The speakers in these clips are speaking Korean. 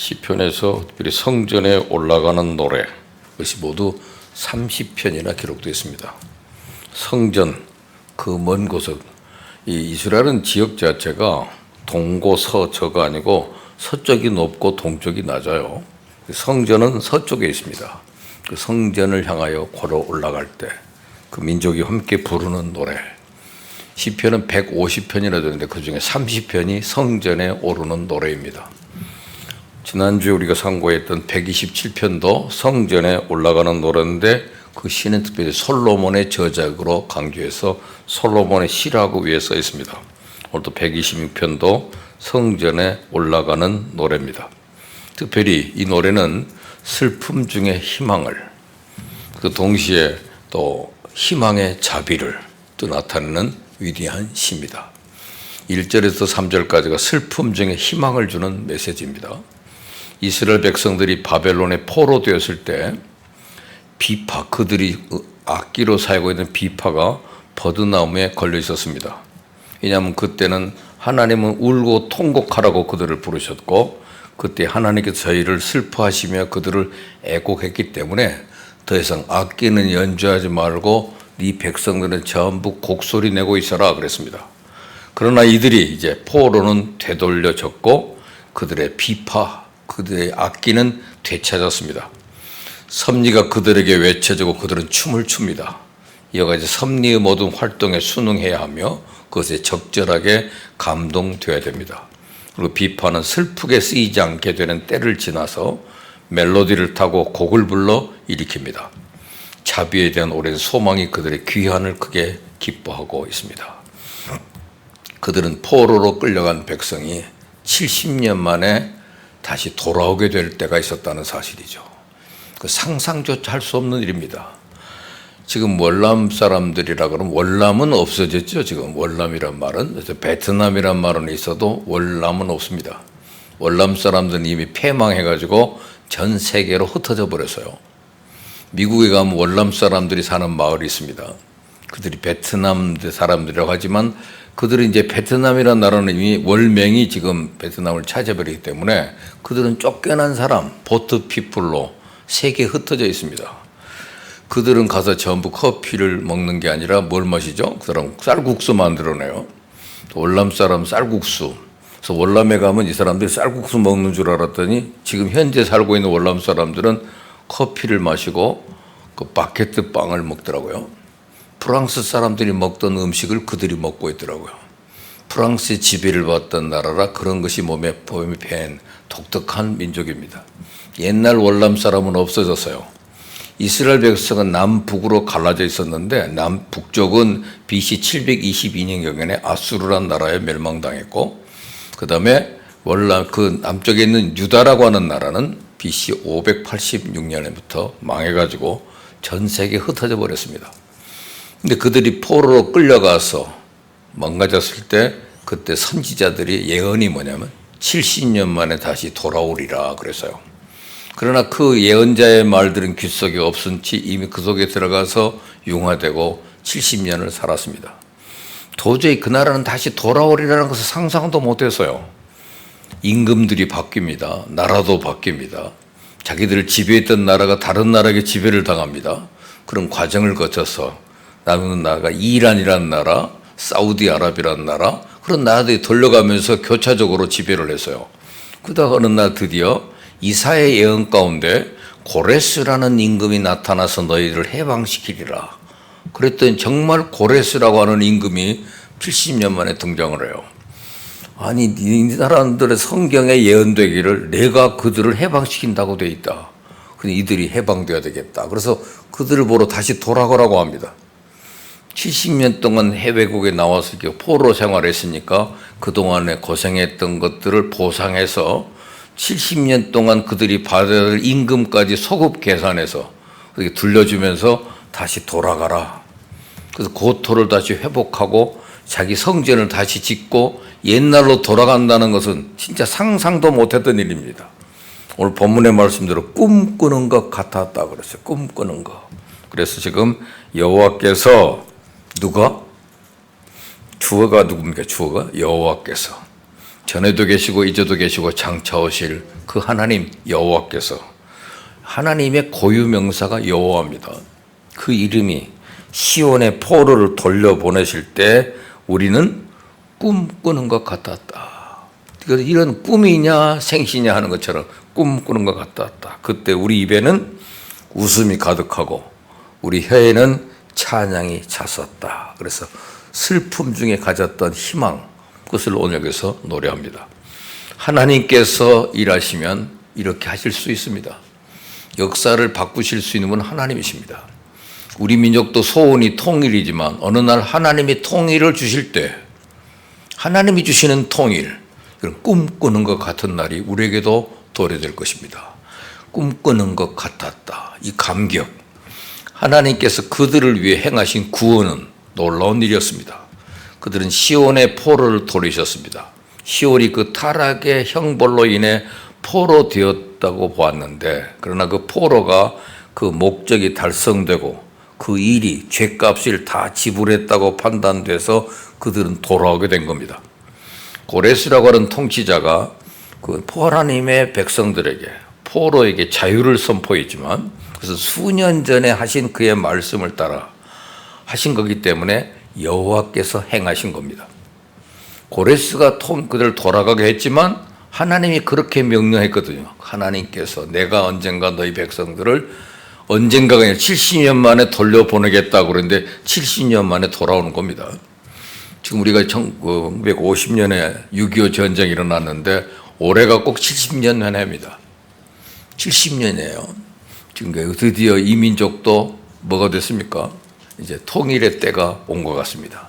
시편에서 특별히 성전에 올라가는 노래, 그것이 모두 30편이나 기록되어 있습니다. 성전, 그 먼 곳은, 이 이스라엘은 지역 자체가 동고 서저가 아니고 서쪽이 높고 동쪽이 낮아요. 성전은 서쪽에 있습니다. 그 성전을 향하여 걸어 올라갈 때 그 민족이 함께 부르는 노래, 시편은 150편이나 되는데 그 중에 30편이 성전에 오르는 노래입니다. 지난주에 우리가 상고했던 127편도 성전에 올라가는 노래인데 그 시는 특별히 솔로몬의 저작으로 강조해서 솔로몬의 시라고 위에 써 있습니다. 오늘도 126편도 성전에 올라가는 노래입니다. 특별히 이 노래는 슬픔 중에 희망을, 그 동시에 또 희망의 자비를 또 나타내는 위대한 시입니다. 1절에서 3절까지가 슬픔 중에 희망을 주는 메시지입니다. 이스라엘 백성들이 바벨론에 포로되었을 때 비파, 그들이 악기로 사용하고 있는 비파가 버드나무에 걸려 있었습니다. 왜냐하면 그때는 하나님은 울고 통곡하라고 그들을 부르셨고 그때 하나님께서 저희를 슬퍼하시며 그들을 애곡했기 때문에 더 이상 악기는 연주하지 말고 네 백성들은 전부 곡소리 내고 있어라 그랬습니다. 그러나 이들이 이제 포로는 되돌려졌고 그들의 비파, 그들의 악기는 되찾았습니다. 섭리가 그들에게 외쳐지고 그들은 춤을 춥니다. 이와 같이 섭리의 모든 활동에 순응해야 하며 그것에 적절하게 감동되어야 됩니다. 그리고 비파는 슬프게 쓰이지 않게 되는 때를 지나서 멜로디를 타고 곡을 불러 일으킵니다. 자비에 대한 오랜 소망이 그들의 귀환을 크게 기뻐하고 있습니다. 그들은 포로로 끌려간 백성이 70년 만에 다시 돌아오게 될 때가 있었다는 사실이죠. 그 상상조차 할 수 없는 일입니다. 지금 월남 사람들이라 그러면 월남은 없어졌죠. 지금 월남이란 말은, 베트남이란 말은 있어도 월남은 없습니다. 월남 사람들은 이미 패망해가지고 전 세계로 흩어져 버렸어요. 미국에 가면 월남 사람들이 사는 마을이 있습니다. 그들이 베트남 사람들이라고 하지만 그들은 이제 베트남이라는 나라는 이미 월맹이 지금 베트남을 차지해버리기 때문에 그들은 쫓겨난 사람, 보트 피플로 세계에 흩어져 있습니다. 그들은 가서 전부 커피를 먹는 게 아니라 뭘 마시죠? 그 사람 쌀국수 만들어내요. 월남 사람 쌀국수. 그래서 월남에 가면 이 사람들이 쌀국수 먹는 줄 알았더니 지금 현재 살고 있는 월남 사람들은 커피를 마시고 그 바게트 빵을 먹더라고요. 프랑스 사람들이 먹던 음식을 그들이 먹고 있더라고요. 프랑스의 지배를 받던 나라라 그런 것이 몸에 밴 독특한 민족입니다. 옛날 월남 사람은 없어졌어요. 이스라엘 백성은 남북으로 갈라져 있었는데 남북쪽은 BC 722년경에 아수르란 나라에 멸망당했고 그 다음에 월남 그 남쪽에 있는 유다라고 하는 나라는 BC 586년부터 망해가지고 전 세계에 흩어져 버렸습니다. 근데 그들이 포로로 끌려가서 망가졌을 때 그때 선지자들이 예언이 뭐냐면 70년 만에 다시 돌아오리라 그랬어요. 그러나 그 예언자의 말들은 귀 속에 없은 채 이미 그 속에 들어가서 융화되고 70년을 살았습니다. 도저히 그 나라는 다시 돌아오리라는 것을 상상도 못했어요. 임금들이 바뀝니다. 나라도 바뀝니다. 자기들을 지배했던 나라가 다른 나라에게 지배를 당합니다. 그런 과정을 거쳐서 남은 나라가 이란이라는 나라, 사우디아라비아라는 나라, 그런 나라들이 돌려가면서 교차적으로 지배를 했어요. 그러다가 어느 날 드디어 이사야의 예언 가운데 고레스라는 임금이 나타나서 너희들을 해방시키리라. 그랬더니 정말 고레스라고 하는 임금이 70년 만에 등장을 해요. 아니, 이 사람들의 성경에 예언되기를 내가 그들을 해방시킨다고 돼 있다. 근데 이들이 해방돼야 되겠다. 그래서 그들을 보러 다시 돌아가라고 합니다. 70년 동안 해외국에 나와서 포로 생활했으니까 그동안에 고생했던 것들을 보상해서 70년 동안 그들이 받아야 할 임금까지 소급 계산해서 그렇게 둘러주면서 다시 돌아가라. 그래서 고토를 다시 회복하고 자기 성전을 다시 짓고 옛날로 돌아간다는 것은 진짜 상상도 못했던 일입니다. 오늘 본문의 말씀대로 꿈꾸는 것 같았다 그랬어요. 꿈꾸는 것. 그래서 지금 여호와께서 누가? 주어가 누굽니까? 주어가 여호와께서 전에도 계시고 이제도 계시고 장차 오실 그 하나님 여호와께서, 하나님의 고유 명사가 여호와입니다. 그 이름이 시온의 포로를 돌려보내실 때 우리는 꿈꾸는 것 같았다. 이런 꿈이냐 생시냐 하는 것처럼 꿈꾸는 것 같았다. 그때 우리 입에는 웃음이 가득하고 우리 혀에는 찬양이 찼었다. 그래서 슬픔 중에 가졌던 희망, 그것을 오늘 여기서 노래합니다. 하나님께서 일하시면 이렇게 하실 수 있습니다. 역사를 바꾸실 수 있는 분 하나님이십니다. 우리 민족도 소원이 통일이지만 어느 날 하나님이 통일을 주실 때, 하나님이 주시는 통일, 꿈꾸는 것 같은 날이 우리에게도 도래될 것입니다. 꿈꾸는 것 같았다. 이 감격, 하나님께서 그들을 위해 행하신 구원은 놀라운 일이었습니다. 그들은 시온의 포로를 돌리셨습니다. 시온이 그 타락의 형벌로 인해 포로 되었다고 보았는데, 그러나 그 포로가 그 목적이 달성되고 그 일이 죗값을 다 지불했다고 판단돼서 그들은 돌아오게 된 겁니다. 고레스라고 하는 통치자가 그 하나님의 백성들에게, 포로에게 자유를 선포했지만, 그래서 수년 전에 하신 그의 말씀을 따라 하신 거기 때문에 여호와께서 행하신 겁니다. 고레스가 그들을 돌아가게 했지만 하나님이 그렇게 명령했거든요. 하나님께서 내가 언젠가 너희 백성들을 언젠가가 아니라 70년 만에 돌려보내겠다고 그러는데 70년 만에 돌아오는 겁니다. 지금 우리가 1950년에 6.25 전쟁이 일어났는데 올해가 꼭 70년 해입니다. 70년이에요. 지금 드디어 이 민족도 뭐가 됐습니까? 이제 통일의 때가 온 것 같습니다.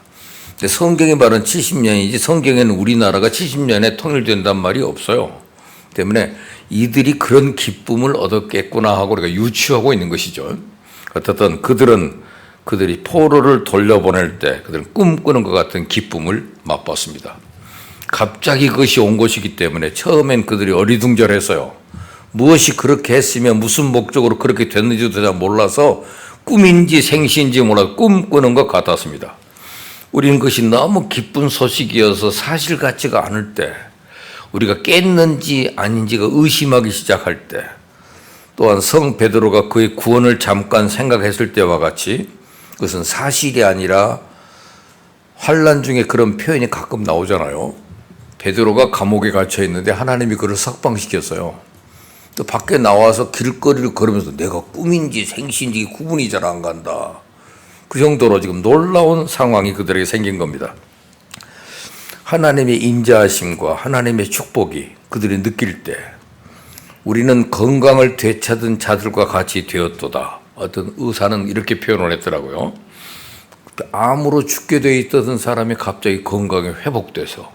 근데 성경이 말은 70년이지 성경에는 우리나라가 70년에 통일된단 말이 없어요. 때문에 이들이 그런 기쁨을 얻었겠구나 하고 우리가 유추하고 있는 것이죠. 어떻든 그들이 포로를 돌려보낼 때 그들은 꿈꾸는 것 같은 기쁨을 맛봤습니다. 갑자기 그것이 온 것이기 때문에 처음엔 그들이 어리둥절했어요. 무엇이 그렇게 했으면 무슨 목적으로 그렇게 됐는지도 잘 몰라서 꿈인지 생시인지 몰라 꿈꾸는 것 같았습니다. 우리는 그것이 너무 기쁜 소식이어서 사실 같지가 않을 때, 우리가 깼는지 아닌지가 의심하기 시작할 때, 또한 성 베드로가 그의 구원을 잠깐 생각했을 때와 같이 그것은 사실이 아니라 환난 중에 그런 표현이 가끔 나오잖아요. 베드로가 감옥에 갇혀 있는데 하나님이 그를 석방시켰어요. 또 밖에 나와서 길거리를 걸으면서 내가 꿈인지 생시인지 구분이 잘 안 간다. 그 정도로 지금 놀라운 상황이 그들에게 생긴 겁니다. 하나님의 인자하심과 하나님의 축복이 그들이 느낄 때 우리는 건강을 되찾은 자들과 같이 되었도다. 어떤 의사는 이렇게 표현을 했더라고요. 암으로 죽게 돼 있던 사람이 갑자기 건강이 회복돼서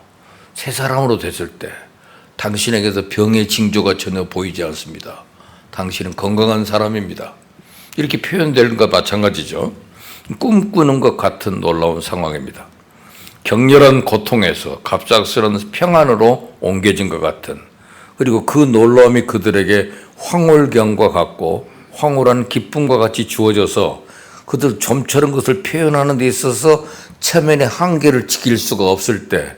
새 사람으로 됐을 때 당신에게서 병의 징조가 전혀 보이지 않습니다. 당신은 건강한 사람입니다. 이렇게 표현되는 것과 마찬가지죠. 꿈꾸는 것 같은 놀라운 상황입니다. 격렬한 고통에서 갑작스런 평안으로 옮겨진 것 같은, 그리고 그 놀라움이 그들에게 황홀경과 같고 황홀한 기쁨과 같이 주어져서 그들 좀처럼 그것을 표현하는 데 있어서 체면의 한계를 지킬 수가 없을 때,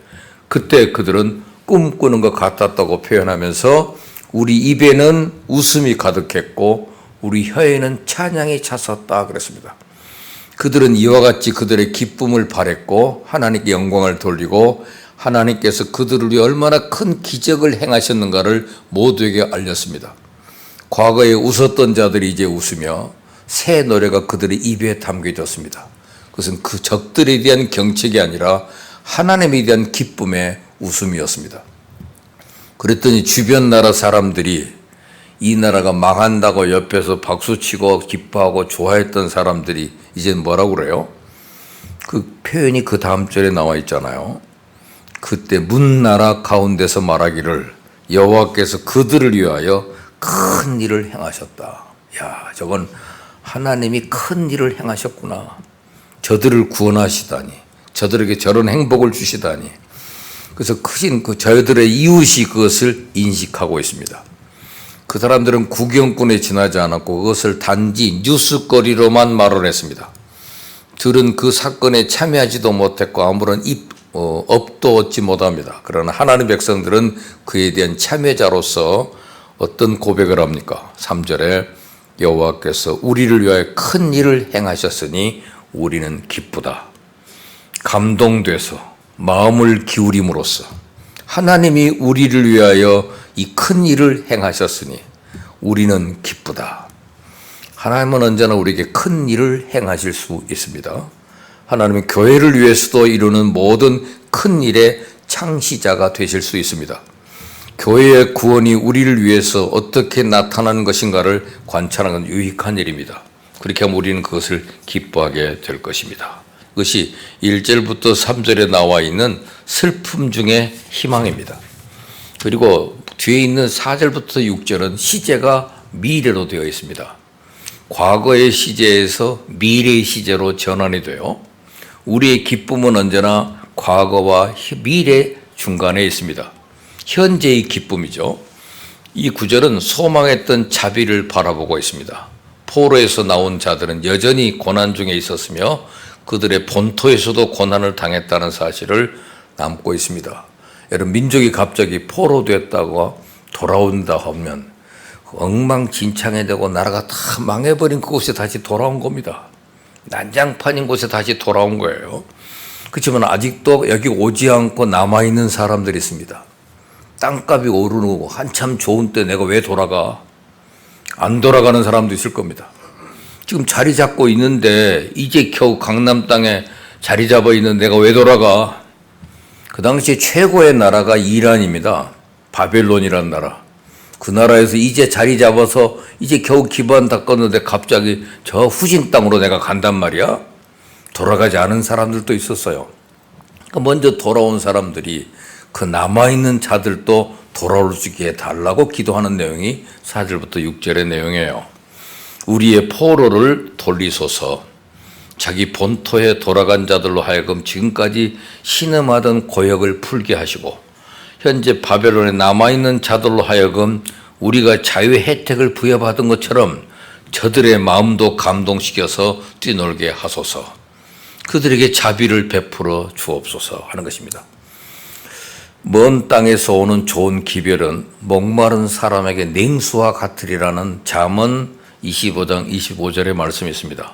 그때 그들은 꿈꾸는 것 같았다고 표현하면서 우리 입에는 웃음이 가득했고 우리 혀에는 찬양이 찼었다 그랬습니다. 그들은 이와 같이 그들의 기쁨을 바랬고 하나님께 영광을 돌리고 하나님께서 그들을 위해 얼마나 큰 기적을 행하셨는가를 모두에게 알렸습니다. 과거에 웃었던 자들이 이제 웃으며 새 노래가 그들의 입에 담겨졌습니다. 그것은 그 적들에 대한 경책이 아니라 하나님에 대한 기쁨의 웃음이었습니다. 그랬더니 주변 나라 사람들이, 이 나라가 망한다고 옆에서 박수치고 기뻐하고 좋아했던 사람들이 이제 뭐라고 그래요? 그 표현이 그 다음 절에 나와 있잖아요. 그때 문 나라 가운데서 말하기를 여호와께서 그들을 위하여 큰 일을 행하셨다. 야, 저건 하나님이 큰 일을 행하셨구나. 저들을 구원하시다니, 저들에게 저런 행복을 주시다니. 그래서 크신 그 저들의 이웃이 그것을 인식하고 있습니다. 그 사람들은 구경꾼에 지나지 않았고 그것을 단지 뉴스거리로만 말을 했습니다. 들은 그 사건에 참여하지도 못했고 아무런 업도 얻지 못합니다. 그러나 하나님 백성들은 그에 대한 참여자로서 어떤 고백을 합니까? 3절에 여호와께서 우리를 위하여 큰 일을 행하셨으니 우리는 기쁘다. 감동돼서 마음을 기울임으로써 하나님이 우리를 위하여 이 큰 일을 행하셨으니 우리는 기쁘다. 하나님은 언제나 우리에게 큰 일을 행하실 수 있습니다. 하나님은 교회를 위해서도 이루는 모든 큰 일의 창시자가 되실 수 있습니다. 교회의 구원이 우리를 위해서 어떻게 나타나는 것인가를 관찰하는 건 유익한 일입니다. 그렇게 하면 우리는 그것을 기뻐하게 될 것입니다. 그것이 1절부터 3절에 나와 있는 슬픔 중의 희망입니다. 그리고 뒤에 있는 4절부터 6절은 시제가 미래로 되어 있습니다. 과거의 시제에서 미래의 시제로 전환이 돼요. 우리의 기쁨은 언제나 과거와 미래 중간에 있습니다. 현재의 기쁨이죠. 이 구절은 소망했던 자비를 바라보고 있습니다. 포로에서 나온 자들은 여전히 고난 중에 있었으며 그들의 본토에서도 고난을 당했다는 사실을 남고 있습니다. 여러분, 민족이 갑자기 포로됐다고 돌아온다 하면 엉망진창이 되고 나라가 다 망해버린 그곳에 다시 돌아온 겁니다. 난장판인 곳에 다시 돌아온 거예요. 그렇지만 아직도 여기 오지 않고 남아있는 사람들이 있습니다. 땅값이 오르고 한참 좋은 때 내가 왜 돌아가? 안 돌아가는 사람도 있을 겁니다. 지금 자리 잡고 있는데 이제 겨우 강남 땅에 자리 잡아 있는 내가 왜 돌아가? 그 당시 최고의 나라가 이란입니다. 바벨론이라는 나라. 그 나라에서 이제 자리 잡아서 이제 겨우 기반 닦았는데 갑자기 저 후진 땅으로 내가 간단 말이야? 돌아가지 않은 사람들도 있었어요. 먼저 돌아온 사람들이 그 남아있는 자들도 돌아올 수 있게 해달라고 기도하는 내용이 4절부터 6절의 내용이에요. 우리의 포로를 돌리소서. 자기 본토에 돌아간 자들로 하여금 지금까지 신음하던 고역을 풀게 하시고 현재 바벨론에 남아있는 자들로 하여금 우리가 자유의 혜택을 부여받은 것처럼 저들의 마음도 감동시켜서 뛰놀게 하소서. 그들에게 자비를 베풀어 주옵소서 하는 것입니다. 먼 땅에서 오는 좋은 기별은 목마른 사람에게 냉수와 같으리라는 잠언 25장 25절의 말씀이 있습니다.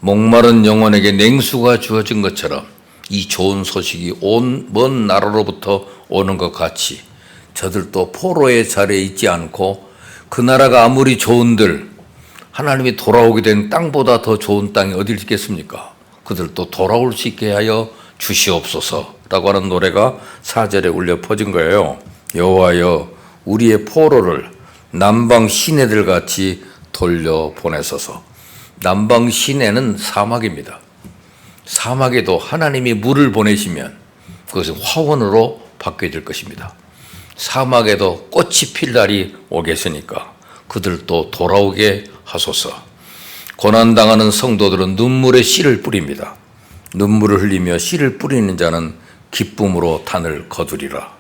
목마른 영혼에게 냉수가 주어진 것처럼 이 좋은 소식이 온 먼 나라로부터 오는 것 같이 저들도 포로의 자리에 있지 않고 그 나라가 아무리 좋은들 하나님이 돌아오게 된 땅보다 더 좋은 땅이 어디 있겠습니까? 그들도 돌아올 수 있게 하여 주시옵소서라고 하는 노래가 4절에 울려 퍼진 거예요. 여호와여 우리의 포로를 남방 시내들 같이 돌려보내소서. 남방 시내는 사막입니다. 사막에도 하나님이 물을 보내시면 그것은 화원으로 바뀌어질 것입니다. 사막에도 꽃이 필 날이 오겠으니까 그들도 돌아오게 하소서. 고난당하는 성도들은 눈물에 씨를 뿌립니다. 눈물을 흘리며 씨를 뿌리는 자는 기쁨으로 단을 거두리라.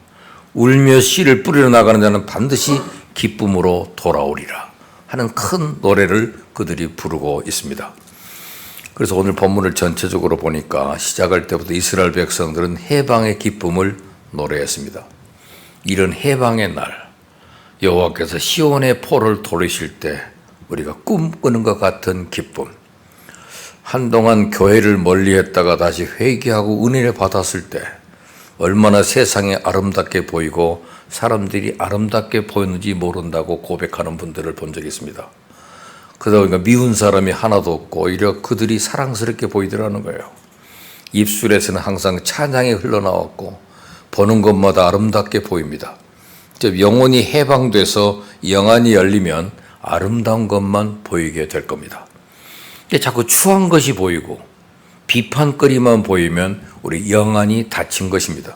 울며 씨를 뿌리러 나가는 자는 반드시 기쁨으로 돌아오리라 하는 큰 노래를 그들이 부르고 있습니다. 그래서 오늘 본문을 전체적으로 보니까 시작할 때부터 이스라엘 백성들은 해방의 기쁨을 노래했습니다. 이런 해방의 날, 여호와께서 시온의 포로를 돌리실 때 우리가 꿈꾸는 것 같은 기쁨, 한동안 교회를 멀리했다가 다시 회개하고 은혜를 받았을 때 얼마나 세상에 아름답게 보이고 사람들이 아름답게 보였는지 모른다고 고백하는 분들을 본 적이 있습니다. 그러다 보니까 미운 사람이 하나도 없고 오히려 그들이 사랑스럽게 보이더라는 거예요. 입술에서는 항상 찬양이 흘러나왔고 보는 것마다 아름답게 보입니다. 영혼이 해방돼서 영안이 열리면 아름다운 것만 보이게 될 겁니다. 근데 자꾸 추한 것이 보이고 비판거리만 보이면 우리 영안이 닫힌 것입니다.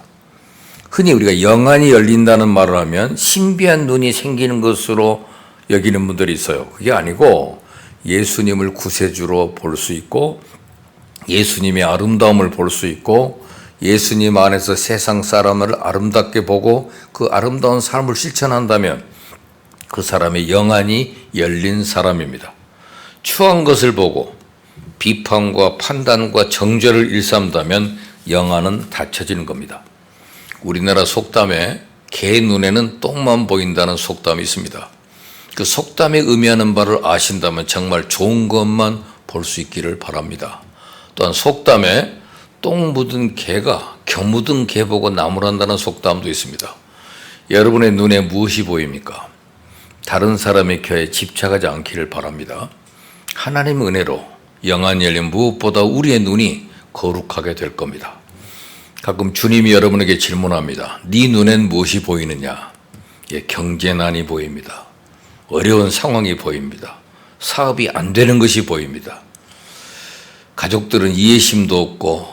흔히 우리가 영안이 열린다는 말을 하면 신비한 눈이 생기는 것으로 여기는 분들이 있어요. 그게 아니고 예수님을 구세주로 볼 수 있고 예수님의 아름다움을 볼 수 있고 예수님 안에서 세상 사람을 아름답게 보고 그 아름다운 삶을 실천한다면 그 사람의 영안이 열린 사람입니다. 추한 것을 보고 비판과 판단과 정죄를 일삼다면 영안은 닫혀지는 겁니다. 우리나라 속담에 개 눈에는 똥만 보인다는 속담이 있습니다. 그 속담에 의미하는 바를 아신다면 정말 좋은 것만 볼 수 있기를 바랍니다. 또한 속담에 똥 묻은 개가 겨 묻은 개 보고 나무란다는 속담도 있습니다. 여러분의 눈에 무엇이 보입니까? 다른 사람의 혀에 집착하지 않기를 바랍니다. 하나님의 은혜로 영안이 열린 무엇보다 우리의 눈이 거룩하게 될 겁니다. 가끔 주님이 여러분에게 질문합니다. 네 눈엔 무엇이 보이느냐? 예, 경제난이 보입니다. 어려운 상황이 보입니다. 사업이 안 되는 것이 보입니다. 가족들은 이해심도 없고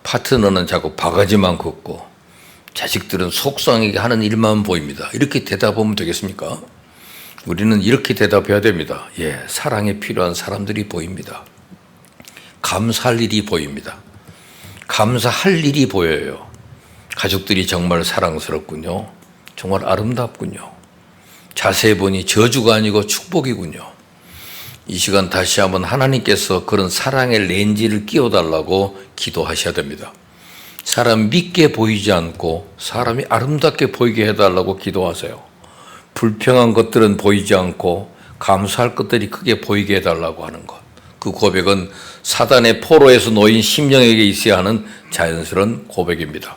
파트너는 자꾸 바가지만 긋고 자식들은 속상하게 하는 일만 보입니다. 이렇게 대답하면 되겠습니까? 우리는 이렇게 대답해야 됩니다. 예, 사랑에 필요한 사람들이 보입니다. 감사할 일이 보입니다. 감사할 일이 보여요. 가족들이 정말 사랑스럽군요. 정말 아름답군요. 자세히 보니 저주가 아니고 축복이군요. 이 시간 다시 한번 하나님께서 그런 사랑의 렌즈를 끼워달라고 기도하셔야 됩니다. 사람 믿게 보이지 않고 사람이 아름답게 보이게 해달라고 기도하세요. 불평한 것들은 보이지 않고 감사할 것들이 크게 보이게 해달라고 하는 것. 그 고백은 사단의 포로에서 놓인 심령에게 있어야 하는 자연스러운 고백입니다.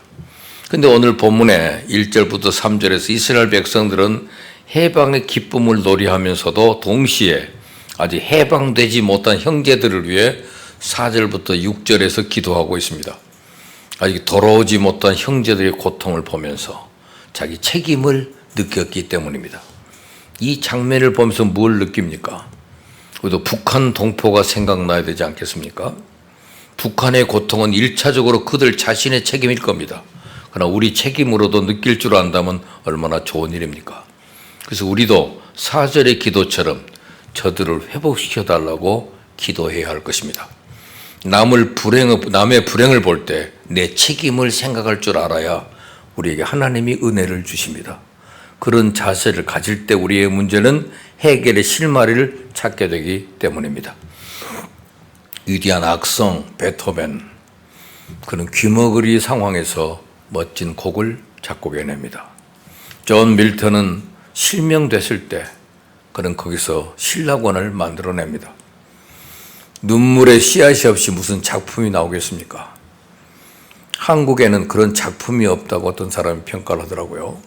근데 오늘 본문의 1절부터 3절에서 이스라엘 백성들은 해방의 기쁨을 노래하면서도 동시에 아직 해방되지 못한 형제들을 위해 4절부터 6절에서 기도하고 있습니다. 아직 돌아오지 못한 형제들의 고통을 보면서 자기 책임을 느꼈기 때문입니다. 이 장면을 보면서 뭘 느낍니까? 우리도 북한 동포가 생각나야 되지 않겠습니까? 북한의 고통은 1차적으로 그들 자신의 책임일 겁니다. 그러나 우리 책임으로도 느낄 줄 안다면 얼마나 좋은 일입니까? 그래서 우리도 4절의 기도처럼 저들을 회복시켜 달라고 기도해야 할 것입니다. 남의 불행을 볼 때 내 책임을 생각할 줄 알아야 우리에게 하나님이 은혜를 주십니다. 그런 자세를 가질 때 우리의 문제는 해결의 실마리를 찾게 되기 때문입니다. 위대한 악성 베토벤, 그는 귀머거리 상황에서 멋진 곡을 작곡해냅니다. 존 밀턴은 실명됐을 때 그는 거기서 신라권을 만들어냅니다. 눈물의 씨앗이 없이 무슨 작품이 나오겠습니까? 한국에는 그런 작품이 없다고 어떤 사람이 평가를 하더라고요.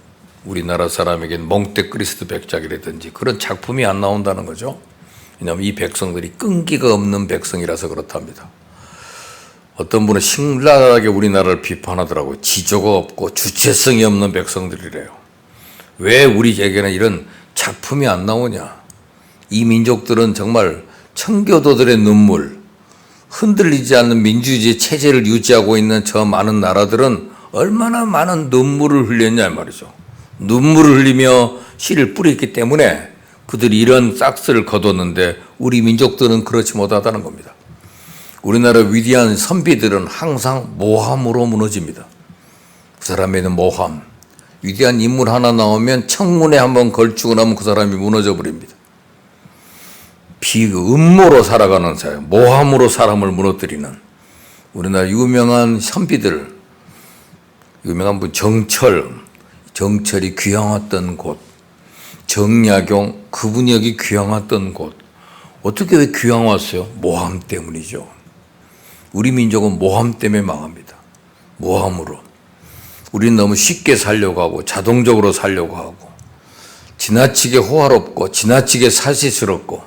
우리나라 사람에겐 몽테크리스트 백작이라든지 그런 작품이 안 나온다는 거죠. 왜냐하면 이 백성들이 끈기가 없는 백성이라서 그렇답니다. 어떤 분은 신랄하게 우리나라를 비판하더라고요. 지조가 없고 주체성이 없는 백성들이래요. 왜 우리에게는 이런 작품이 안 나오냐? 이 민족들은 정말 청교도들의 눈물, 흔들리지 않는 민주주의 체제를 유지하고 있는 저 많은 나라들은 얼마나 많은 눈물을 흘렸냐 말이죠. 눈물을 흘리며 씨를 뿌렸기 때문에 그들이 이런 싹스를 거뒀는데 우리 민족들은 그렇지 못하다는 겁니다. 우리나라 위대한 선비들은 항상 모함으로 무너집니다. 그 사람에는 모함, 위대한 인물 하나 나오면 청문회 한번 걸치고 나면 그 사람이 무너져 버립니다. 음모로 살아가는 사람, 모함으로 사람을 무너뜨리는 우리나라 유명한 선비들, 유명한 분 정철이 귀향왔던 곳, 정약용 그분이 여기 귀향왔던 곳. 어떻게 왜 귀향왔어요? 모함 때문이죠. 우리 민족은 모함 때문에 망합니다. 모함으로. 우리는 너무 쉽게 살려고 하고 자동적으로 살려고 하고 지나치게 호화롭고 지나치게 사시스럽고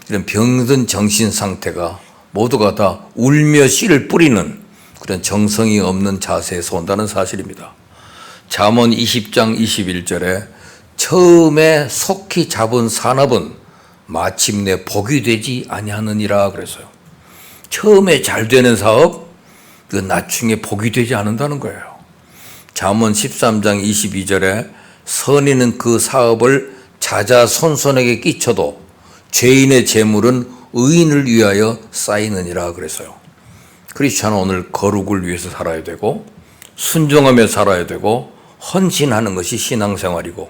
이런 병든 정신 상태가 모두가 다 울며 씨를 뿌리는 그런 정성이 없는 자세에서 온다는 사실입니다. 잠언 20장 21절에 처음에 속히 잡은 산업은 마침내 복이 되지 아니하느니라 그랬어요. 처음에 잘 되는 사업, 그 나중에 복이 되지 않는다는 거예요. 잠언 13장 22절에 선인은 그 사업을 자자손손에게 끼쳐도 죄인의 재물은 의인을 위하여 쌓이느니라 그랬어요. 크리스찬은 오늘 거룩을 위해서 살아야 되고 순종하며 살아야 되고 헌신하는 것이 신앙생활이고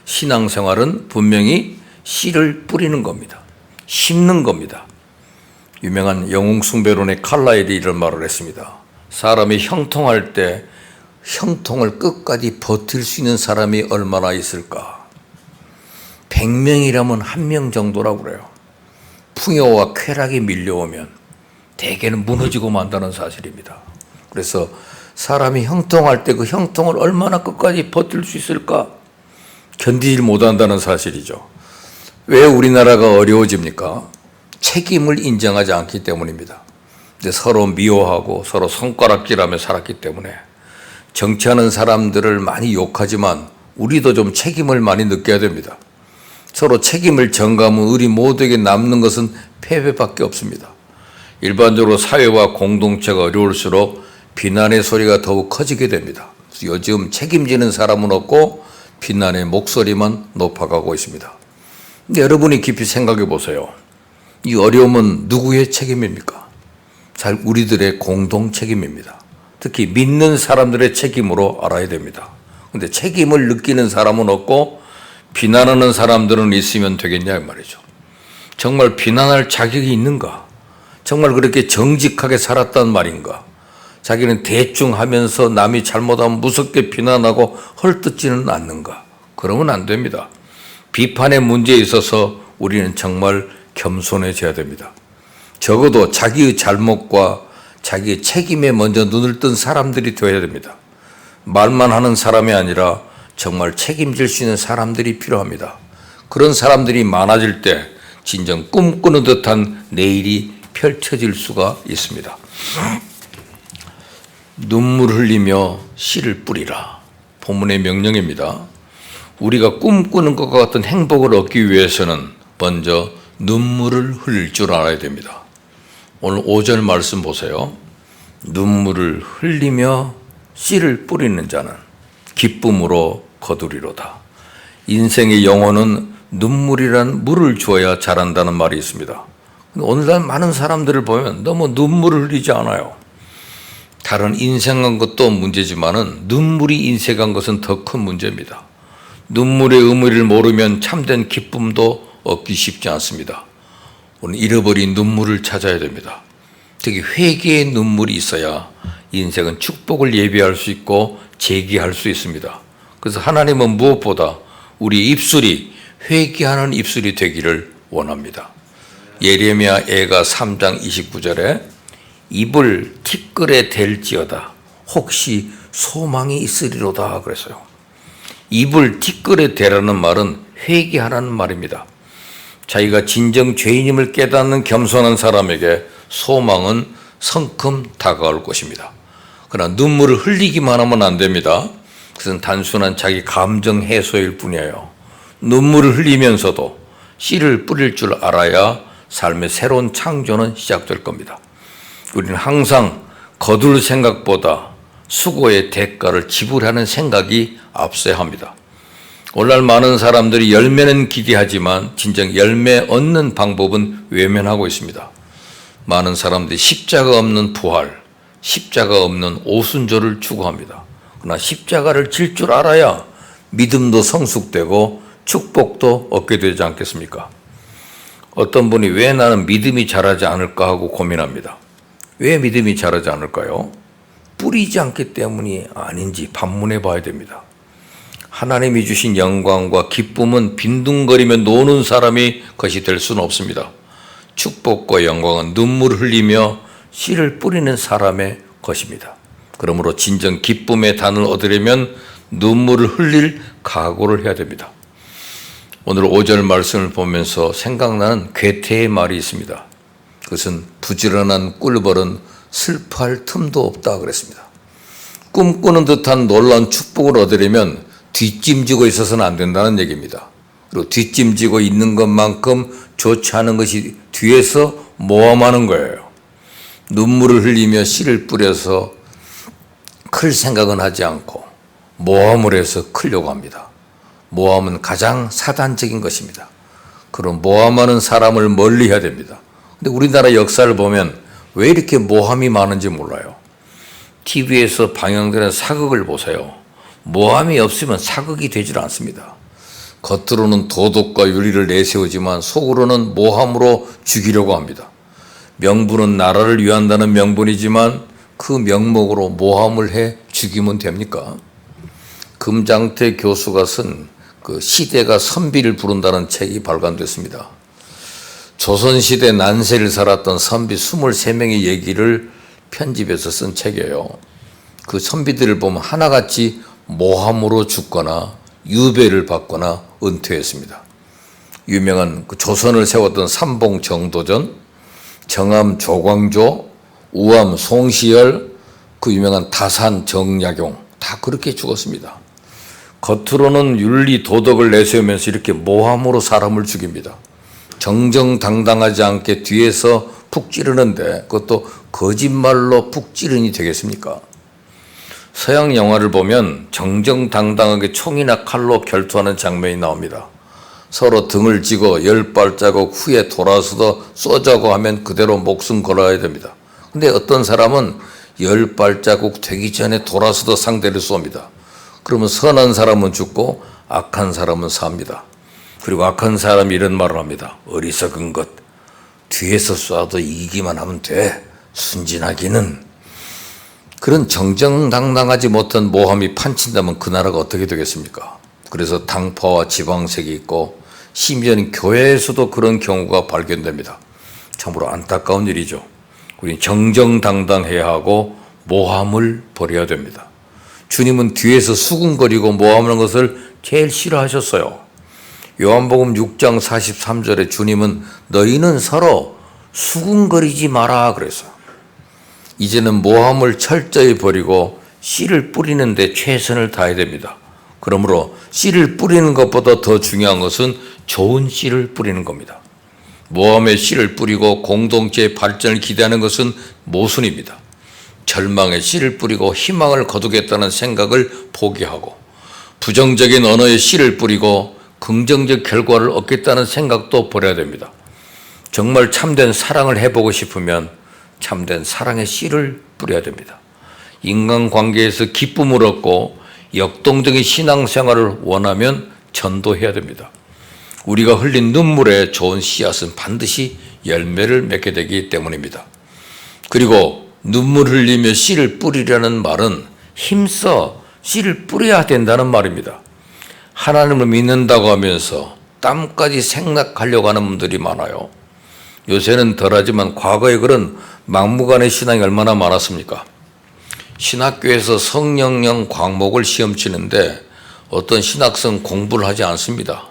신앙생활은 분명히 씨를 뿌리는 겁니다. 심는 겁니다. 유명한 영웅 숭배론의 칼라일이 이런 말을 했습니다. 사람이 형통할 때 형통을 끝까지 버틸 수 있는 사람이 얼마나 있을까? 100명이라면 1명 정도라고 그래요. 풍요와 쾌락이 밀려오면 대개는 무너지고 만다는 사실입니다. 그래서 사람이 형통할 때 그 형통을 얼마나 끝까지 버틸 수 있을까? 견디질 못한다는 사실이죠. 왜 우리나라가 어려워집니까? 책임을 인정하지 않기 때문입니다. 근데 서로 미워하고 서로 손가락질하며 살았기 때문에 정치하는 사람들을 많이 욕하지만 우리도 좀 책임을 많이 느껴야 됩니다. 서로 책임을 전가하면 우리 모두에게 남는 것은 패배밖에 없습니다. 일반적으로 사회와 공동체가 어려울수록 비난의 소리가 더욱 커지게 됩니다. 요즘 책임지는 사람은 없고 비난의 목소리만 높아가고 있습니다. 근데 여러분이 깊이 생각해 보세요. 이 어려움은 누구의 책임입니까? 잘 우리들의 공동 책임입니다. 특히 믿는 사람들의 책임으로 알아야 됩니다. 근데 책임을 느끼는 사람은 없고 비난하는 사람들은 있으면 되겠냐 이 말이죠. 정말 비난할 자격이 있는가? 정말 그렇게 정직하게 살았단 말인가? 자기는 대충 하면서 남이 잘못하면 무섭게 비난하고 헐뜯지는 않는가? 그러면 안 됩니다. 비판의 문제에 있어서 우리는 정말 겸손해져야 됩니다. 적어도 자기의 잘못과 자기의 책임에 먼저 눈을 뜬 사람들이 되어야 됩니다. 말만 하는 사람이 아니라 정말 책임질 수 있는 사람들이 필요합니다. 그런 사람들이 많아질 때 진정 꿈꾸는 듯한 내일이 펼쳐질 수가 있습니다. 눈물 흘리며 씨를 뿌리라. 본문의 명령입니다. 우리가 꿈꾸는 것과 같은 행복을 얻기 위해서는 먼저 눈물을 흘릴 줄 알아야 됩니다. 오늘 5절 말씀 보세요. 눈물을 흘리며 씨를 뿌리는 자는 기쁨으로 거두리로다. 인생의 영혼은 눈물이란 물을 주어야 자란다는 말이 있습니다. 오늘날 많은 사람들을 보면 너무 눈물을 흘리지 않아요. 다른 인생한 것도 문제지만은 눈물이 인생한 것은 더 큰 문제입니다. 눈물의 의미를 모르면 참된 기쁨도 얻기 쉽지 않습니다. 오늘 잃어버린 눈물을 찾아야 됩니다. 특히 회개의 눈물이 있어야 인생은 축복을 예비할 수 있고 재기할 수 있습니다. 그래서 하나님은 무엇보다 우리 입술이 회개하는 입술이 되기를 원합니다. 예레미야 애가 3장 29절에 입을 티끌에 댈지어다 혹시 소망이 있으리로다 그랬어요. 입을 티끌에 대라는 말은 회개하라는 말입니다. 자기가 진정 죄인임을 깨닫는 겸손한 사람에게 소망은 성큼 다가올 것입니다. 그러나 눈물을 흘리기만 하면 안 됩니다. 그것은 단순한 자기 감정 해소일 뿐이에요. 눈물을 흘리면서도 씨를 뿌릴 줄 알아야 삶의 새로운 창조는 시작될 겁니다. 우리는 항상 거둘 생각보다 수고의 대가를 지불하는 생각이 앞서야 합니다. 오늘날 많은 사람들이 열매는 기대하지만 진정 열매 얻는 방법은 외면하고 있습니다. 많은 사람들이 십자가 없는 부활, 십자가 없는 오순절을 추구합니다. 그러나 십자가를 질 줄 알아야 믿음도 성숙되고 축복도 얻게 되지 않겠습니까? 어떤 분이 왜 나는 믿음이 자라지 않을까 하고 고민합니다. 왜 믿음이 자라지 않을까요? 뿌리지 않기 때문이 아닌지 반문해 봐야 됩니다. 하나님이 주신 영광과 기쁨은 빈둥거리며 노는 사람이 것이 될 수는 없습니다. 축복과 영광은 눈물을 흘리며 씨를 뿌리는 사람의 것입니다. 그러므로 진정 기쁨의 단을 얻으려면 눈물을 흘릴 각오를 해야 됩니다. 오늘 5절 말씀을 보면서 생각나는 괴테의 말이 있습니다. 그것은 부지런한 꿀벌은 슬퍼할 틈도 없다 그랬습니다. 꿈꾸는 듯한 놀라운 축복을 얻으려면 뒷짐지고 있어서는 안 된다는 얘기입니다. 그리고 뒷짐지고 있는 것만큼 좋지 않은 것이 뒤에서 모험하는 거예요. 눈물을 흘리며 씨를 뿌려서 클 생각은 하지 않고 모험을 해서 크려고 합니다. 모험은 가장 사단적인 것입니다. 그런 모험하는 사람을 멀리해야 됩니다. 근데 우리나라 역사를 보면 왜 이렇게 모함이 많은지 몰라요. TV에서 방영되는 사극을 보세요. 모함이 없으면 사극이 되질 않습니다. 겉으로는 도덕과 윤리를 내세우지만 속으로는 모함으로 죽이려고 합니다. 명분은 나라를 위한다는 명분이지만 그 명목으로 모함을 해 죽이면 됩니까? 금장태 교수가 쓴 그 시대가 선비를 부른다는 책이 발간됐습니다. 조선시대 난세를 살았던 선비 23명의 얘기를 편집해서 쓴 책이에요. 그 선비들을 보면 하나같이 모함으로 죽거나 유배를 받거나 은퇴했습니다. 유명한 그 조선을 세웠던 삼봉 정도전, 정암 조광조, 우암 송시열, 그 유명한 다산 정약용 다 그렇게 죽었습니다. 겉으로는 윤리 도덕을 내세우면서 이렇게 모함으로 사람을 죽입니다. 정정당당하지 않게 뒤에서 푹 찌르는데 그것도 거짓말로 푹 찌르니 되겠습니까? 서양 영화를 보면 정정당당하게 총이나 칼로 결투하는 장면이 나옵니다. 서로 등을 쥐고 10발자국 후에 돌아서도 쏘자고 하면 그대로 목숨 걸어야 됩니다. 근데 어떤 사람은 10발자국 되기 전에 돌아서도 상대를 쏩니다. 그러면 선한 사람은 죽고 악한 사람은 삽니다. 그리고 악한 사람이 이런 말을 합니다. 어리석은 것, 뒤에서 쏴도 이기만 하면 돼. 순진하기는. 그런 정정당당하지 못한 모함이 판친다면 그 나라가 어떻게 되겠습니까? 그래서 당파와 지방색이 있고 심지어는 교회에서도 그런 경우가 발견됩니다. 참으로 안타까운 일이죠. 우리는 정정당당해야 하고 모함을 버려야 됩니다. 주님은 뒤에서 수군거리고 모함하는 것을 제일 싫어하셨어요. 요한복음 6장 43절에 주님은 너희는 서로 수군거리지 마라 그랬어요. 이제는 모함을 철저히 버리고 씨를 뿌리는 데 최선을 다해야 됩니다. 그러므로 씨를 뿌리는 것보다 더 중요한 것은 좋은 씨를 뿌리는 겁니다. 모함의 씨를 뿌리고 공동체의 발전을 기대하는 것은 모순입니다. 절망의 씨를 뿌리고 희망을 거두겠다는 생각을 포기하고 부정적인 언어의 씨를 뿌리고 긍정적 결과를 얻겠다는 생각도 버려야 됩니다. 정말 참된 사랑을 해보고 싶으면 참된 사랑의 씨를 뿌려야 됩니다. 인간관계에서 기쁨을 얻고 역동적인 신앙생활을 원하면 전도해야 됩니다. 우리가 흘린 눈물에 좋은 씨앗은 반드시 열매를 맺게 되기 때문입니다. 그리고 눈물 흘리며 씨를 뿌리려는 말은 힘써 씨를 뿌려야 된다는 말입니다. 하나님을 믿는다고 하면서 땀까지 생략하려고 하는 분들이 많아요. 요새는 덜하지만 과거에 그런 막무가내 신앙이 얼마나 많았습니까? 신학교에서 성령령 과목을 시험 치는데 어떤 신학생 공부를 하지 않습니다.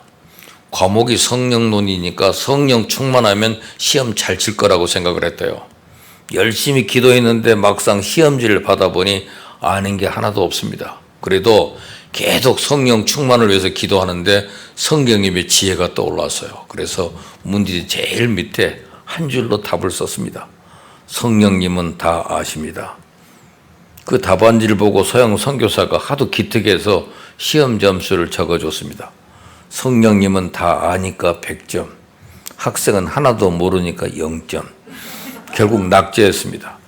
과목이 성령론이니까 성령 충만하면 시험 잘 칠 거라고 생각을 했대요. 열심히 기도했는데 막상 시험지를 받아보니 아는 게 하나도 없습니다. 그래도 계속 성령 충만을 위해서 기도하는데 성령님의 지혜가 떠올랐어요. 그래서 문제 제일 밑에 한 줄로 답을 썼습니다. 성령님은 다 아십니다. 그 답안지를 보고 서양 선교사가 하도 기특해서 시험 점수를 적어줬습니다. 성령님은 다 아니까 100점, 학생은 하나도 모르니까 0점. 결국 낙제했습니다.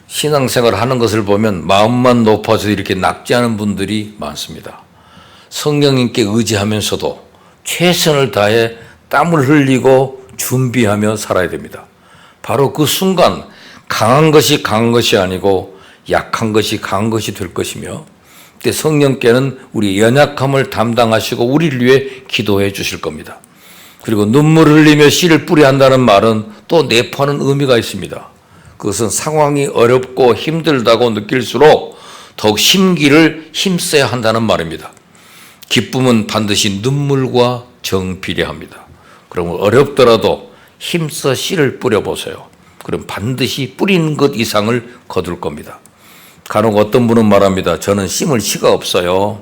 신앙생활 하는 것을 보면 마음만 높아서 이렇게 낙제하는 분들이 많습니다. 성령님께 의지하면서도 최선을 다해 땀을 흘리고 준비하며 살아야 됩니다. 바로 그 순간 강한 것이 강한 것이 아니고 약한 것이 강한 것이 될 것이며 그때 성령께는 우리 연약함을 담당하시고 우리를 위해 기도해 주실 겁니다. 그리고 눈물을 흘리며 씨를 뿌려야 한다는 말은 또 내포하는 의미가 있습니다. 그것은 상황이 어렵고 힘들다고 느낄수록 더욱 심기를 힘써야 한다는 말입니다. 기쁨은 반드시 눈물과 정비례합니다. 그러면 어렵더라도 힘써 씨를 뿌려보세요. 그럼 반드시 뿌리는 것 이상을 거둘 겁니다. 간혹 어떤 분은 말합니다. 저는 심을 씨가 없어요.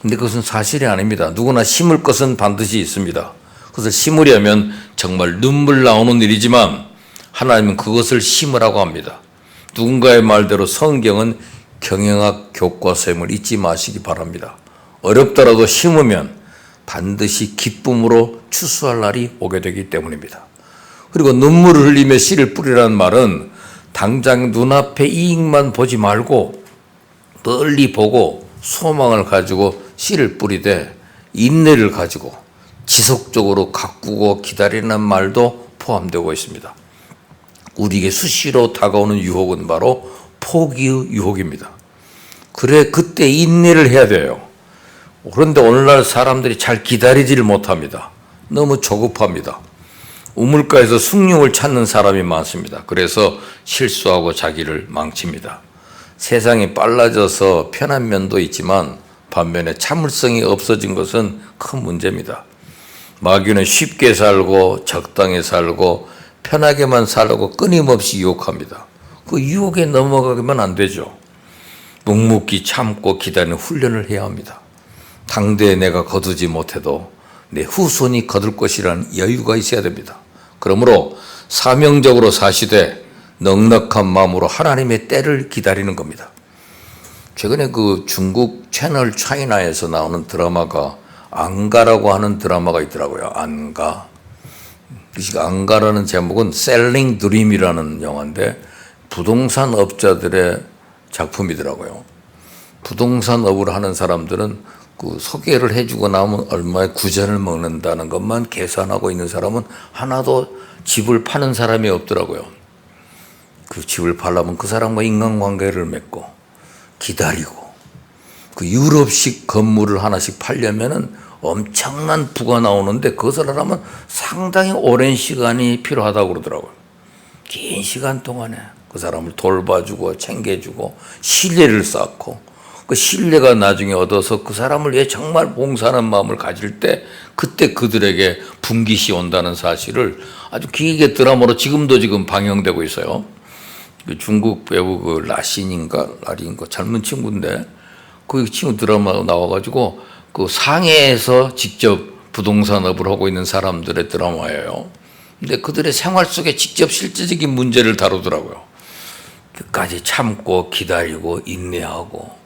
근데 그것은 사실이 아닙니다. 누구나 심을 것은 반드시 있습니다. 그것을 심으려면 정말 눈물 나오는 일이지만 하나님은 그것을 심으라고 합니다. 누군가의 말대로 성경은 경영학 교과서임을 잊지 마시기 바랍니다. 어렵더라도 심으면 반드시 기쁨으로 추수할 날이 오게 되기 때문입니다. 그리고 눈물을 흘리며 씨를 뿌리라는 말은 당장 눈앞의 이익만 보지 말고 멀리 보고 소망을 가지고 씨를 뿌리되 인내를 가지고 지속적으로 가꾸고 기다리는 말도 포함되고 있습니다. 우리에게 수시로 다가오는 유혹은 바로 포기의 유혹입니다. 그래, 그때 인내를 해야 돼요. 그런데 오늘날 사람들이 잘 기다리지를 못합니다. 너무 조급합니다. 우물가에서 숭늉을 찾는 사람이 많습니다. 그래서 실수하고 자기를 망칩니다. 세상이 빨라져서 편한 면도 있지만 반면에 참을성이 없어진 것은 큰 문제입니다. 마귀는 쉽게 살고 적당히 살고 편하게만 살고 끊임없이 유혹합니다. 그 유혹에 넘어가면 안 되죠. 묵묵히 참고 기다리는 훈련을 해야 합니다. 당대에 내가 거두지 못해도 내 후손이 거둘 것이라는 여유가 있어야 됩니다. 그러므로 사명적으로 사시되 넉넉한 마음으로 하나님의 때를 기다리는 겁니다. 최근에 그 중국 채널 차이나에서 나오는 드라마가 안가라고 하는 드라마가 있더라고요. 안가. 안가라는 제목은 셀링 드림이라는 영화인데 부동산 업자들의 작품이더라고요. 부동산 업을 하는 사람들은 그 소개를 해주고 나면 얼마의 구전을 먹는다는 것만 계산하고 있는 사람은 하나도 집을 파는 사람이 없더라고요. 그 집을 팔려면 그 사람과 인간관계를 맺고 기다리고 그 유럽식 건물을 하나씩 팔려면은 엄청난 부가 나오는데 그것을 하려면 상당히 오랜 시간이 필요하다고 그러더라고요. 긴 시간 동안에 그 사람을 돌봐주고 챙겨주고 신뢰를 쌓고 그 신뢰가 나중에 얻어서 그 사람을 위해 정말 봉사하는 마음을 가질 때 그때 그들에게 분깃이 온다는 사실을 아주 길게 드라마로 지금 방영되고 있어요. 그 중국 배우 그 라신인가 젊은 친구인데 그 친구 드라마 나와가지고 그 상해에서 직접 부동산업을 하고 있는 사람들의 드라마예요. 근데 그들의 생활 속에 직접 실제적인 문제를 다루더라고요. 끝까지 참고 기다리고 인내하고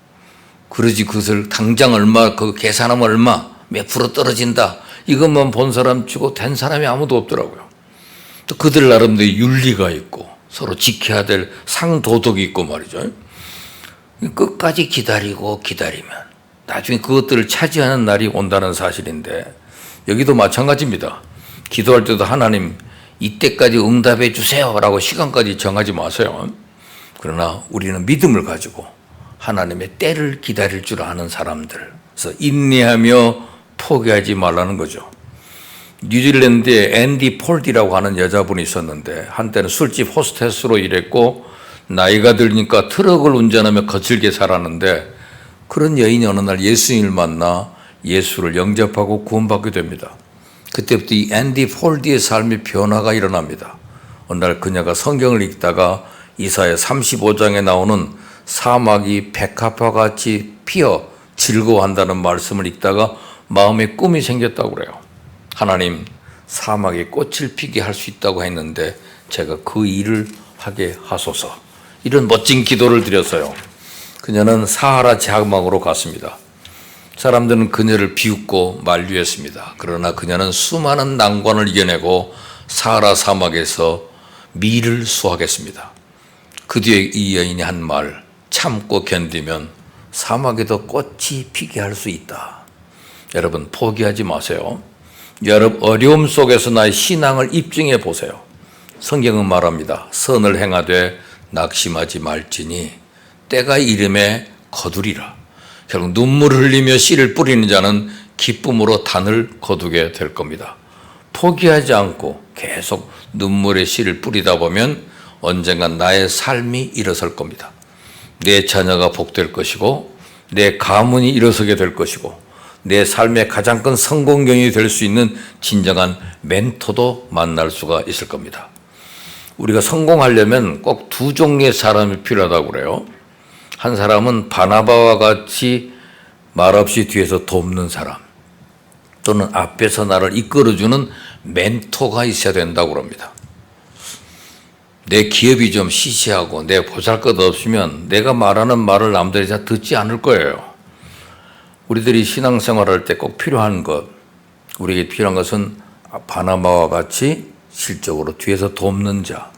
그러지 그것을 당장 얼마 그 계산하면 얼마 몇 프로 떨어진다 이것만 본 사람 치고 된 사람이 아무도 없더라고요. 또 그들 나름대로 윤리가 있고 서로 지켜야 될 상도덕이 있고 말이죠. 끝까지 기다리면 나중에 그것들을 차지하는 날이 온다는 사실인데 여기도 마찬가지입니다. 기도할 때도 하나님 이때까지 응답해 주세요 라고 시간까지 정하지 마세요. 그러나 우리는 믿음을 가지고 하나님의 때를 기다릴 줄 아는 사람들, 그래서 인내하며 포기하지 말라는 거죠. 뉴질랜드에 앤디 폴디라고 하는 여자분이 있었는데 한때는 술집 호스테스로 일했고 나이가 들니까 트럭을 운전하며 거칠게 살았는데 그런 여인이 어느 날 예수님을 만나 예수를 영접하고 구원받게 됩니다. 그때부터 이 앤디 폴디의 삶의 변화가 일어납니다. 어느 날 그녀가 성경을 읽다가 이사야 35장에 나오는 사막이 백합화 같이 피어 즐거워한다는 말씀을 읽다가 마음에 꿈이 생겼다고 그래요. 하나님, 사막에 꽃을 피게 할 수 있다고 했는데 제가 그 일을 하게 하소서. 이런 멋진 기도를 드렸어요. 그녀는 사하라 사막으로 갔습니다. 사람들은 그녀를 비웃고 만류했습니다. 그러나 그녀는 수많은 난관을 이겨내고 사하라 사막에서 밀을 수확했습니다. 그 뒤에 이 여인이 한 말, 참고 견디면 사막에도 꽃이 피게 할 수 있다. 여러분 포기하지 마세요. 여러분 어려움 속에서 나의 신앙을 입증해 보세요. 성경은 말합니다. 선을 행하되 낙심하지 말지니 때가 이름에 거두리라. 결국 눈물을 흘리며 씨를 뿌리는 자는 기쁨으로 단을 거두게 될 겁니다. 포기하지 않고 계속 눈물의 씨를 뿌리다 보면 언젠간 나의 삶이 일어설 겁니다. 내 자녀가 복될 것이고 내 가문이 일어서게 될 것이고 내 삶의 가장 큰 성공경이 될 수 있는 진정한 멘토도 만날 수가 있을 겁니다. 우리가 성공하려면 꼭 두 종류의 사람이 필요하다고 그래요. 한 사람은 바나바와 같이 말없이 뒤에서 돕는 사람 또는 앞에서 나를 이끌어주는 멘토가 있어야 된다고 합니다. 내 기업이 좀 시시하고 내 보잘것없으면 내가 말하는 말을 남들이 다 듣지 않을 거예요. 우리들이 신앙생활할 때 꼭 필요한 것, 우리에게 필요한 것은 바나바와 같이 실적으로 뒤에서 돕는 자,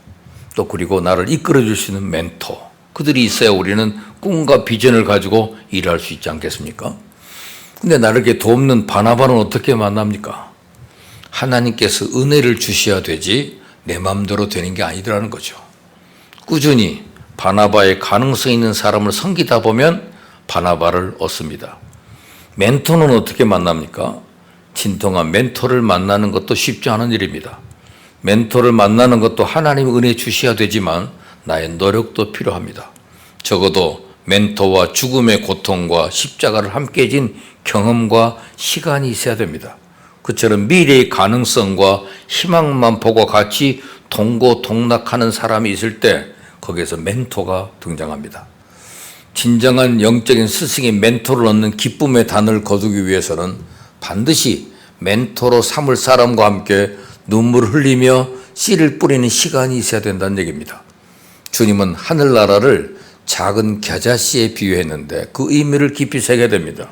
또 그리고 나를 이끌어줄 수 있는 멘토, 그들이 있어야 우리는 꿈과 비전을 가지고 일할 수 있지 않겠습니까? 근데 나를 이렇게 돕는 바나바는 어떻게 만납니까? 하나님께서 은혜를 주셔야 되지 내 마음대로 되는 게 아니더라는 거죠. 꾸준히 바나바의 가능성 있는 사람을 섬기다 보면 바나바를 얻습니다. 멘토는 어떻게 만납니까? 진통한 멘토를 만나는 것도 쉽지 않은 일입니다. 멘토를 만나는 것도 하나님 은혜 주셔야 되지만 나의 노력도 필요합니다. 적어도 멘토와 죽음의 고통과 십자가를 함께 진 경험과 시간이 있어야 됩니다. 그처럼 미래의 가능성과 희망만 보고 같이 동고동락하는 사람이 있을 때 거기에서 멘토가 등장합니다. 진정한 영적인 스승의 멘토를 얻는 기쁨의 단을 거두기 위해서는 반드시 멘토로 삼을 사람과 함께 눈물을 흘리며 씨를 뿌리는 시간이 있어야 된다는 얘기입니다. 주님은 하늘나라를 작은 겨자씨에 비유했는데 그 의미를 깊이 새겨야 됩니다.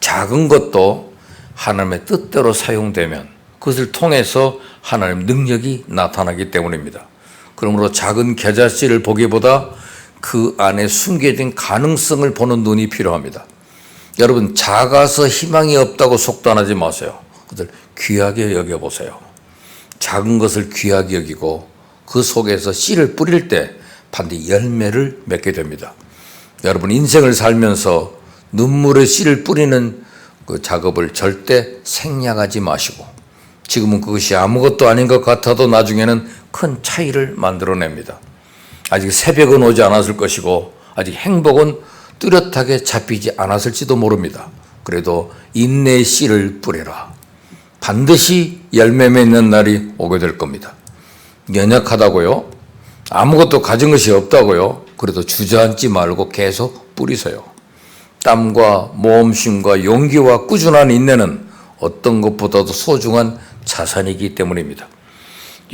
작은 것도 하나님의 뜻대로 사용되면 그것을 통해서 하나님의 능력이 나타나기 때문입니다. 그러므로 작은 겨자씨를 보기보다 그 안에 숨겨진 가능성을 보는 눈이 필요합니다. 여러분, 작아서 희망이 없다고 속단하지 마세요. 그것을 귀하게 여겨보세요. 작은 것을 귀하게 여기고 그 속에서 씨를 뿌릴 때 반드시 열매를 맺게 됩니다. 여러분, 인생을 살면서 눈물의 씨를 뿌리는 그 작업을 절대 생략하지 마시고, 지금은 그것이 아무것도 아닌 것 같아도 나중에는 큰 차이를 만들어냅니다. 아직 새벽은 오지 않았을 것이고 아직 행복은 뚜렷하게 잡히지 않았을지도 모릅니다. 그래도 인내의 씨를 뿌려라. 반드시 열매 맺는 날이 오게 될 겁니다. 연약하다고요? 아무것도 가진 것이 없다고요? 그래도 주저앉지 말고 계속 뿌리세요. 땀과 모험심과 용기와 꾸준한 인내는 어떤 것보다도 소중한 자산이기 때문입니다.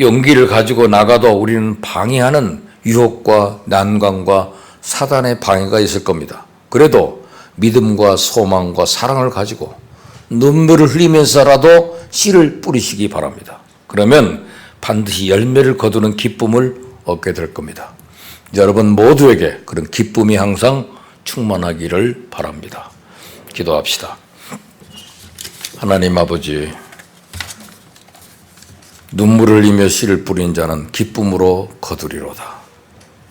용기를 가지고 나가도 우리는 방해하는 유혹과 난관과 사단의 방해가 있을 겁니다. 그래도 믿음과 소망과 사랑을 가지고 눈물을 흘리면서라도 씨를 뿌리시기 바랍니다. 그러면 반드시 열매를 거두는 기쁨을 얻게 될 겁니다. 여러분 모두에게 그런 기쁨이 항상 충만하기를 바랍니다. 기도합시다. 하나님 아버지, 눈물을 흘리며 씨를 뿌린 자는 기쁨으로 거두리로다.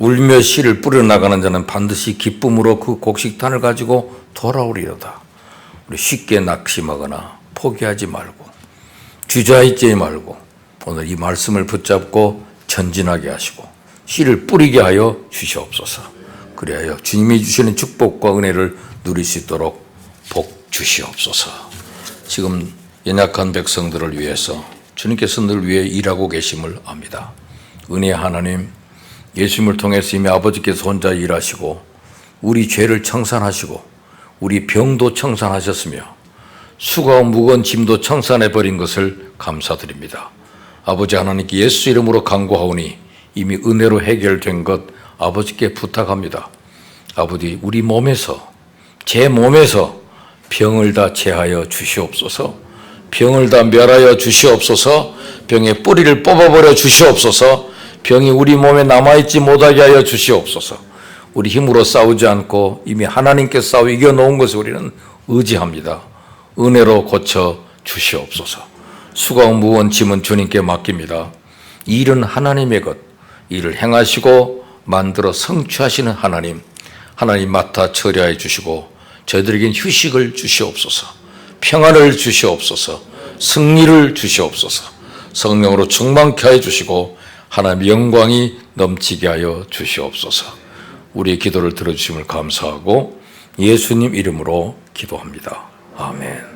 울며 씨를 뿌려나가는 자는 반드시 기쁨으로 그 곡식탄을 가지고 돌아오리로다. 우리 쉽게 낙심하거나 포기하지 말고 주저앉지 말고 오늘 이 말씀을 붙잡고 전진하게 하시고 씨를 뿌리게 하여 주시옵소서. 그리하여 주님이 주시는 축복과 은혜를 누릴 수 있도록 복 주시옵소서. 지금 연약한 백성들을 위해서 주님께서 늘 위해 일하고 계심을 압니다. 은혜의 하나님, 예수님을 통해서 이미 아버지께서 혼자 일하시고 우리 죄를 청산하시고 우리 병도 청산하셨으며 수고와 무거운 짐도 청산해버린 것을 감사드립니다. 아버지 하나님께 예수 이름으로 간구하오니 이미 은혜로 해결된 것 아버지께 부탁합니다. 아버지, 우리 몸에서, 제 몸에서 병을 다 제하여 주시옵소서. 병을 다 멸하여 주시옵소서. 병의 뿌리를 뽑아버려 주시옵소서. 병이 우리 몸에 남아있지 못하게 하여 주시옵소서. 우리 힘으로 싸우지 않고 이미 하나님께 싸워 이겨놓은 것을 우리는 의지합니다. 은혜로 고쳐 주시옵소서. 수고와 무거운 짐은 주님께 맡깁니다. 일은 하나님의 것, 일을 행하시고 만들어 성취하시는 하나님, 하나님 맡아 처리하여 주시고 저희들에겐 휴식을 주시옵소서. 평안을 주시옵소서. 승리를 주시옵소서. 성령으로 충만케 하여 주시고 하나님의 영광이 넘치게 하여 주시옵소서. 우리의 기도를 들어주심을 감사하고 예수님 이름으로 기도합니다. 아멘.